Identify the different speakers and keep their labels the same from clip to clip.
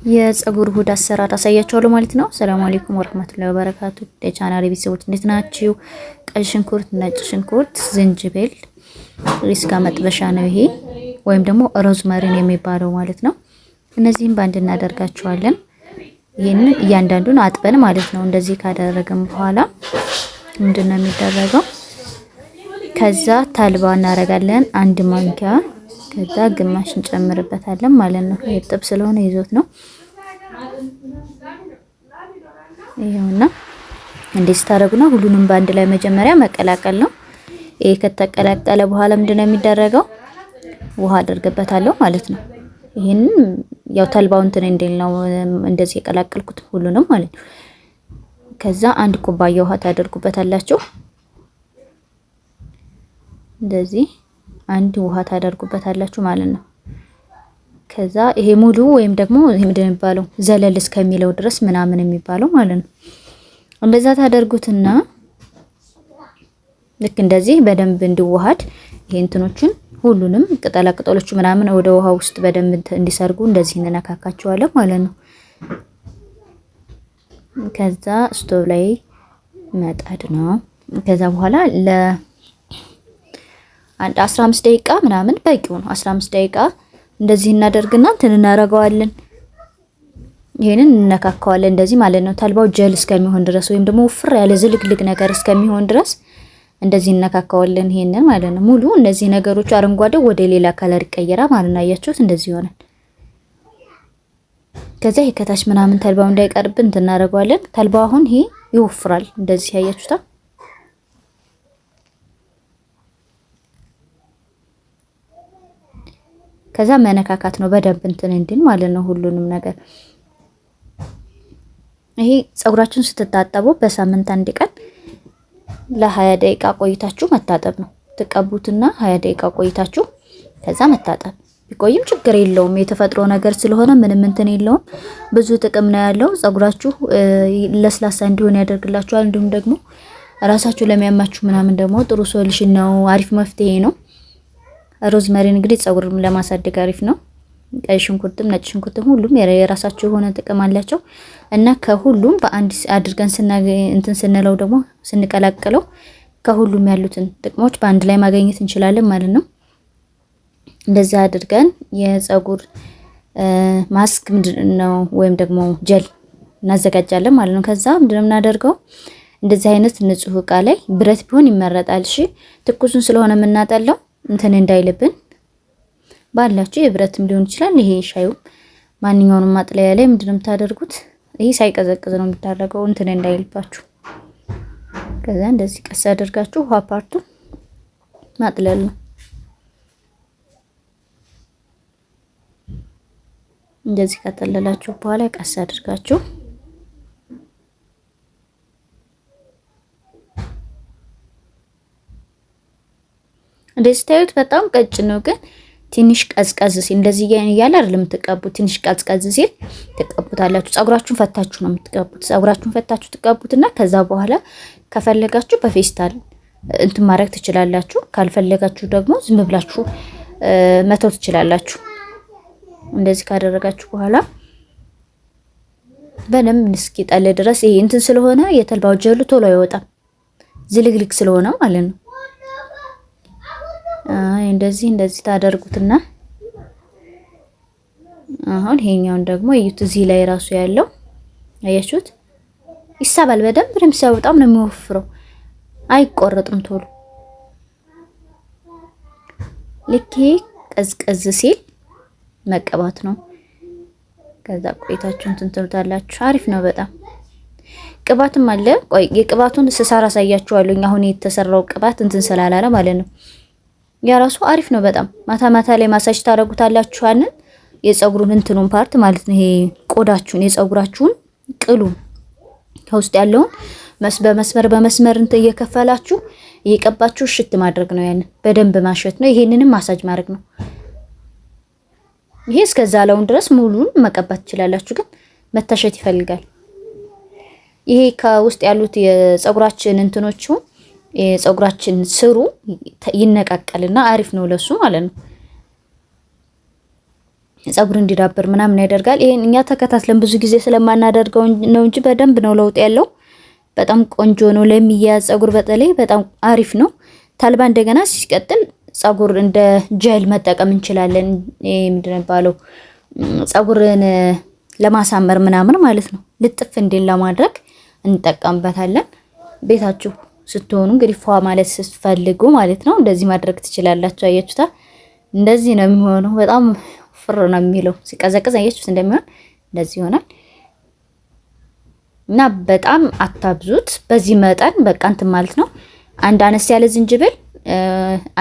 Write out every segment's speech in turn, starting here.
Speaker 1: የፀጉር ሁድ አሰራር አሳያችኋለሁ ማለት ነው። ሰላም አለይኩም ወራህመቱላሂ ወበረካቱ። የቻናሌ ቤተሰቦች እንዴት ናችሁ? ቀይ ሽንኩርት፣ ነጭ ሽንኩርት፣ ዝንጅብል፣ የስጋ መጥበሻ ነው ይሄ ወይም ደግሞ ሮዝመሪን የሚባለው ማለት ነው። እነዚህን ባንድ እናደርጋቸዋለን። ይሄንን እያንዳንዱን አጥበን ማለት ነው። እንደዚህ ካደረግን በኋላ ምንድነው የሚደረገው? ከዛ ተልባ እናደርጋለን አንድ ማንኪያ፣ ከዛ ግማሽ እንጨምርበታለን ማለት ነው። እርጥብ ስለሆነ ይዞት ነው። ይሄውና እንዴት ስታደርጉና ሁሉንም ባንድ ላይ መጀመሪያ መቀላቀል ነው። ይሄ ከተቀላቀለ በኋላ ምንድነው የሚደረገው? ውሃ አደርግበታለሁ ማለት ነው። ይሄንን ያው ተልባው እንትን እንዴል ነው እንደዚህ የቀላቀልኩት ሁሉንም ማለት ነው። ከዛ አንድ ኩባያ ውሃ ታደርጉበታላችሁ። እንደዚህ አንድ ውሃ ታደርጉበታላችሁ ማለት ነው። ከዛ ይሄ ሙሉ ወይም ደግሞ ይሄ ምንድነው የሚባለው ዘለል እስከሚለው ድረስ ምናምን የሚባለው ማለት ነው። እንደዛ ታደርጉትና ልክ እንደዚህ በደንብ እንዲዋሃድ ይሄ እንትኖችን ሁሉንም ቅጠላ ቅጠሎቹ ምናምን ወደ ውሃ ውስጥ በደንብ እንዲሰርጉ እንደዚህ እንነካካቸዋለን ማለት ነው። ከዛ ስቶቭ ላይ መጣድ ነው። ከዛ በኋላ አንድ 15 ደቂቃ ምናምን በቂው ነው። 15 ደቂቃ እንደዚህ እናደርግና እንትን እናረጋዋለን። ይሄንን እንነካካዋለን እንደዚህ ማለት ነው። ተልባው ጀል እስከሚሆን ድረስ ወይም ደግሞ ፍር ያለ ዝልግልግ ነገር እስከሚሆን ድረስ እንደዚህ እንነካካዋለን። ይሄንን ማለት ነው። ሙሉ እነዚህ ነገሮች አረንጓዴው ወደ ሌላ ከለር ይቀየራል ማለት ነው። አያችሁት? እንደዚህ ይሆናል። ከዛ ይሄ ከታች ምናምን ተልባው እንዳይቀርብን እንትን እናረጋዋለን። ተልባው አሁን ይሄ ይወፍራል። እንደዚህ ያያችሁታ። ከዛ መነካካት ነው በደንብ እንትን እንዲል ማለት ነው ሁሉንም ነገር። ይሄ ፀጉራችሁን ስትታጠቡ በሳምንት አንድ ቀን ለ20 ደቂቃ ቆይታችሁ መታጠብ ነው። ትቀቡትና 20 ደቂቃ ቆይታችሁ ከዛ መታጠብ። ቢቆይም ችግር የለውም የተፈጥሮ ነገር ስለሆነ ምንም እንትን የለውም። ብዙ ጥቅም ነው ያለው። ፀጉራችሁ ለስላሳ እንዲሆን ያደርግላችኋል። እንዲሁም ደግሞ ራሳችሁ ለሚያማችሁ ምናምን ደግሞ ጥሩ ሶሉሽን ነው። አሪፍ መፍትሄ ነው። ሮዝመሪን እንግዲህ ፀጉርን ለማሳደግ አሪፍ ነው። ቀይ ሽንኩርትም ነጭ ሽንኩርትም ሁሉም የራሳቸው የሆነ ጥቅም አላቸው እና ከሁሉም በአንድ አድርገን እንትን ስንለው ደግሞ ስንቀላቅለው ከሁሉም ያሉትን ጥቅሞች በአንድ ላይ ማግኘት እንችላለን ማለት ነው። እንደዛ አድርገን የፀጉር ማስክ ምንድነው ወይም ደግሞ ጀል እናዘጋጃለን ማለት ነው። ከዛ ምንድነው የምናደርገው? እንደዚህ አይነት ንጹህ እቃ ላይ ብረት ቢሆን ይመረጣል። እሺ ትኩሱን ስለሆነ የምናጠላው እንትን እንዳይልብን ባላችሁ የብረትም ሊሆን ይችላል። ይሄ ሻዩ ማንኛውንም ማጥለያ ላይ ምንድነው የምታደርጉት? ይሄ ሳይቀዘቅዝ ነው የሚታረገው እንትን እንዳይልባችሁ። ከዛ እንደዚህ ቀስ አድርጋችሁ ውሃ ፓርቱ ማጥለል ነው። እንደዚህ ካጠለላችሁ በኋላ ቀስ አድርጋችሁ እንደዚህ ታዩት። በጣም ቀጭን ነው ግን ትንሽ ቀዝቀዝ ሲል እንደዚህ እያለ አይደለም የምትቀቡት። ትንሽ ቀዝቀዝ ሲል ትቀቡታላችሁ። ፀጉራችሁን ፈታችሁ ነው የምትቀቡት። ፀጉራችሁን ፈታችሁ ትቀቡትና ከዛ በኋላ ከፈለጋችሁ በፌስታል እንትን ማድረግ ትችላላችሁ። ካልፈለጋችሁ ደግሞ ዝም ብላችሁ መተው ትችላላችሁ። እንደዚህ ካደረጋችሁ በኋላ በደንብ እስኪጠል ድረስ ይሄ እንትን ስለሆነ የተልባው ጀሉ ቶሎ አይወጣም፣ ዝልግልግ ስለሆነ ማለት ነው። እንደዚህ ታደርጉትና አሁን ይሄኛውን ደግሞ እዩት። እዚህ ላይ ራሱ ያለው አያችሁት? ይሳባል በደንብ ነው የሚሳበው። በጣም ነው የሚወፍረው፣ አይቆረጥም ቶሎ። ልክ ቀዝቀዝ ሲል መቀባት ነው። ከዛ ቆይታችሁን ትንትሉታላችሁ። አሪፍ ነው በጣም። ቅባትም አለ። ቆይ የቅባቱን ስሳራ አሳያችኋለሁ። አሁን የተሰራው ቅባት እንትን ስላላለ ማለት ነው። ያራሱ አሪፍ ነው በጣም። ማታ ማታ ላይ ማሳጅ ታረጉታላችሁ። አንን የፀጉሩን እንትኑን ፓርት ማለት ነው። ይሄ ቆዳችሁን የፀጉራችሁን ቅሉ ከውስጥ ያለውን በመስመር እንትን እየከፈላችሁ እየቀባችሁ ሽት ማድረግ ነው። ያንን በደንብ ማሸት ነው። ይሄንንም ማሳጅ ማድረግ ነው። ይሄ እስከዛ ለውን ድረስ ሙሉን መቀባት ትችላላችሁ፣ ግን መታሸት ይፈልጋል። ይሄ ከውስጥ ያሉት የፀጉራችን እንትኖቹ የፀጉራችን ስሩ ይነቃቀልና አሪፍ ነው ለሱ ማለት ነው። ፀጉር እንዲዳብር ምናምን ያደርጋል። ይሄን እኛ ተከታትለን ብዙ ጊዜ ስለማናደርገው ነው እንጂ በደንብ ነው ለውጥ ያለው። በጣም ቆንጆ ነው ለሚያያዝ ፀጉር በተለይ በጣም አሪፍ ነው። ተልባ እንደገና ሲቀጥል ፀጉር እንደ ጀል መጠቀም እንችላለን። ምንድን ነው ባለው ፀጉርን ለማሳመር ምናምን ማለት ነው። ልጥፍ እንዲል ለማድረግ እንጠቀምበታለን። ቤታችሁ ስትሆኑ እንግዲህ ፏ ማለት ስትፈልጉ ማለት ነው እንደዚህ ማድረግ ትችላላችሁ። አያችሁታ እንደዚህ ነው የሚሆነው። በጣም ፍር ነው የሚለው ሲቀዘቅዝ አያችሁት እንደሚሆን እንደዚህ ይሆናል። እና በጣም አታብዙት። በዚህ መጠን በቃ እንትን ማለት ነው። አንድ አነስ ያለ ዝንጅብል፣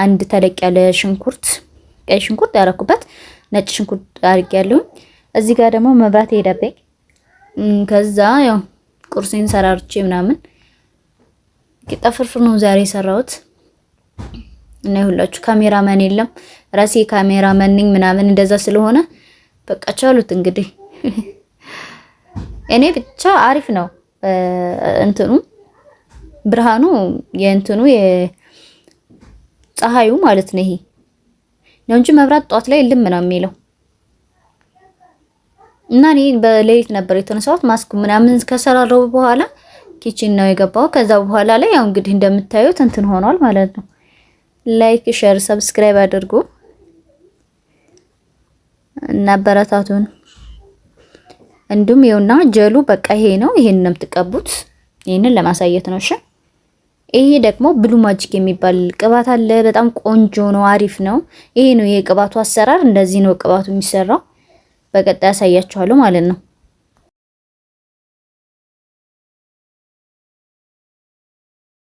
Speaker 1: አንድ ተለቅ ያለ ሽንኩርት፣ ቀይ ሽንኩርት ያረኩበት፣ ነጭ ሽንኩርት አድርጌያለሁ። እዚህ ጋር ደግሞ መብራት ሄደብኝ። ከዛ ያው ቁርሴን ሰራርቼ ምናምን ቂጣ ፍርፍር ነው ዛሬ የሰራሁት። እና ይሁላችሁ ካሜራማን የለም፣ ራሴ ካሜራማን ነኝ ምናምን እንደዛ ስለሆነ በቃ ቻሉት እንግዲህ። እኔ ብቻ አሪፍ ነው እንትኑ ብርሃኑ የእንትኑ የፀሐዩ ማለት ነው። ይሄ ነው እንጂ መብራት ጧት ላይ ልም ነው የሚለው። እና እኔ በሌሊት ነበር የተነሳሁት። ማስኩ ምናምን ከሰራረው በኋላ ኪችን ነው የገባው። ከዛ በኋላ ላይ ያው እንግዲህ እንደምታዩት እንትን ሆኗል ማለት ነው። ላይክ፣ ሼር፣ ሰብስክራይብ አድርጉ እና አበረታቱን። እንዲሁም ይኸውና ጀሉ በቃ ይሄ ነው። ይሄንን ነው የምትቀቡት። ይሄንን ለማሳየት ነው። እሺ ይሄ ደግሞ ብሉ ማጂክ የሚባል ቅባት አለ። በጣም ቆንጆ ነው፣ አሪፍ ነው። ይሄ ነው የቅባቱ አሰራር። እንደዚህ ነው ቅባቱ የሚሰራው። በቀጣይ ያሳያችኋለሁ ማለት ነው።